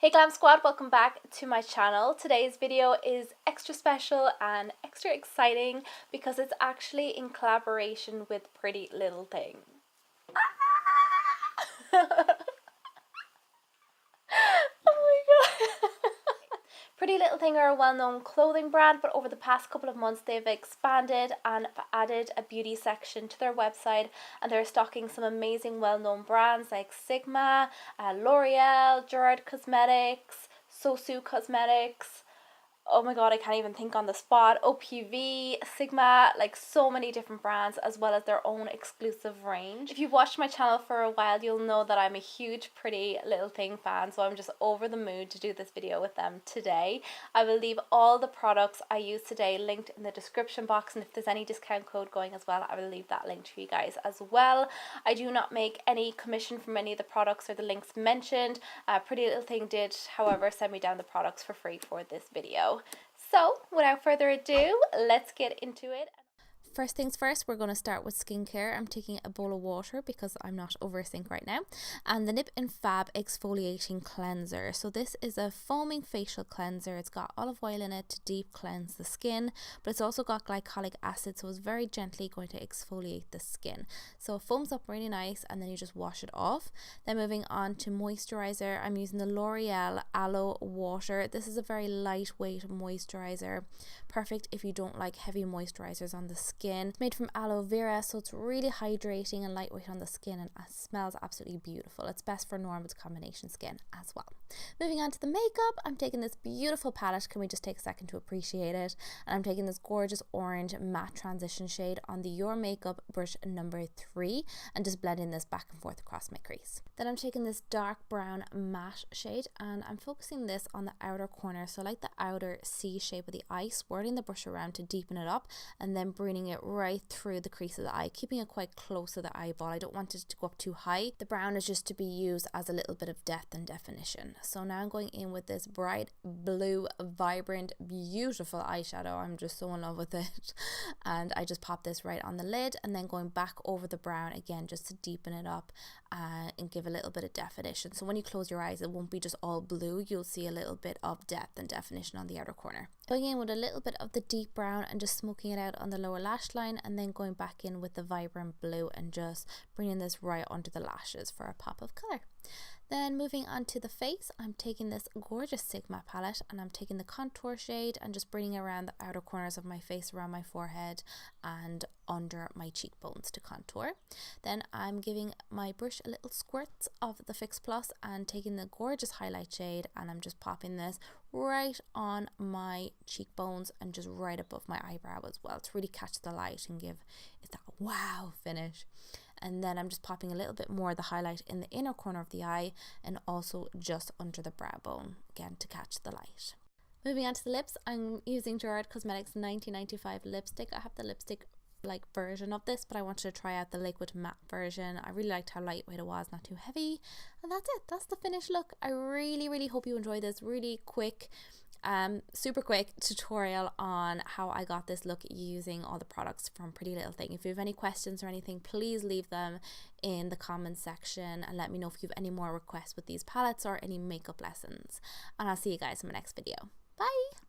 Hey Glam Squad, welcome back to my channel. Today's video is extra special and extra exciting because it's actually in collaboration with Pretty Little Thing. Oh my god. Pretty Little Thing are a well-known clothing brand, but over the past couple of months they've expanded and added a beauty section to their website, and they're stocking some amazing well-known brands like Sigma, L'Oreal, Gerard Cosmetics, Sosu Cosmetics. Oh my god, I can't even think on the spot. OPV, Sigma, like so many different brands, as well as their own exclusive range. If you've watched my channel for a while, you'll know that I'm a huge Pretty Little Thing fan, so I'm just over the mood to do this video with them today. I will leave all the products I use today linked in the description box, and if there's any discount code going as well, I will leave that linked for you guys as well. I do not make any commission from any of the products or the links mentioned. Pretty Little Thing did, however, send me down the products for free for this video. So, without further ado, let's get into it. First things first, we're going to start with skincare. I'm taking a bowl of water because I'm not over a sink right now. And the Nip and Fab Exfoliating Cleanser. So this is a foaming facial cleanser. It's got olive oil in it to deep cleanse the skin, but it's also got glycolic acid, so it's very gently going to exfoliate the skin. So it foams up really nice, and then you just wash it off. Then moving on to moisturizer, I'm using the L'Oreal Aloe Water. This is a very lightweight moisturizer, perfect if you don't like heavy moisturizers on the skin. It's made from aloe vera, so it's really hydrating and lightweight on the skin, and it smells absolutely beautiful. It's best for normal combination skin as well. Moving on to the makeup, I'm taking this beautiful palette. Can we just take a second to appreciate it? And I'm taking this gorgeous orange matte transition shade on the Your Makeup brush number 3 and just blending this back and forth across my crease. Then I'm taking this dark brown matte shade and I'm focusing this on the outer corner, so like the outer C shape of the eye, swirling the brush around to deepen it up and then bringing it right through the crease of the eye, keeping it quite close to the eyeball. I don't want it to go up too high. The brown is just to be used as a little bit of depth and definition. So now I'm going in with this bright blue, vibrant, beautiful eyeshadow. I'm just so in love with it. And I just pop this right on the lid and then going back over the brown again just to deepen it up and give a little bit of definition. So when you close your eyes, it won't be just all blue. You'll see a little bit of depth and definition on the outer corner. Going in with a little bit of the deep brown and just smoking it out on the lower lash line, and then going back in with the vibrant blue and just bringing this right onto the lashes for a pop of color. Then moving on to the face, I'm taking this gorgeous Sigma palette and I'm taking the contour shade and just bringing it around the outer corners of my face, around my forehead and under my cheekbones to contour. Then I'm giving my brush a little squirt of the Fix Plus and taking the gorgeous highlight shade and I'm just popping this right on my cheekbones and just right above my eyebrow as well to really catch the light and give it that wow finish. And then I'm just popping a little bit more of the highlight in the inner corner of the eye and also just under the brow bone, again to catch the light. Moving on to the lips, I'm using Gerard Cosmetics 1995 lipstick. I have the lipstick like version of this, but I wanted to try out the liquid matte version. I really liked how lightweight it was, not too heavy. And that's it. That's the finished look. I really hope you enjoy this really quick super quick tutorial on how I got this look using all the products from Pretty Little Thing. If you have any questions or anything, please leave them in the comments section and let me know if you have any more requests with these palettes or any makeup lessons. And I'll see you guys in my next video. Bye!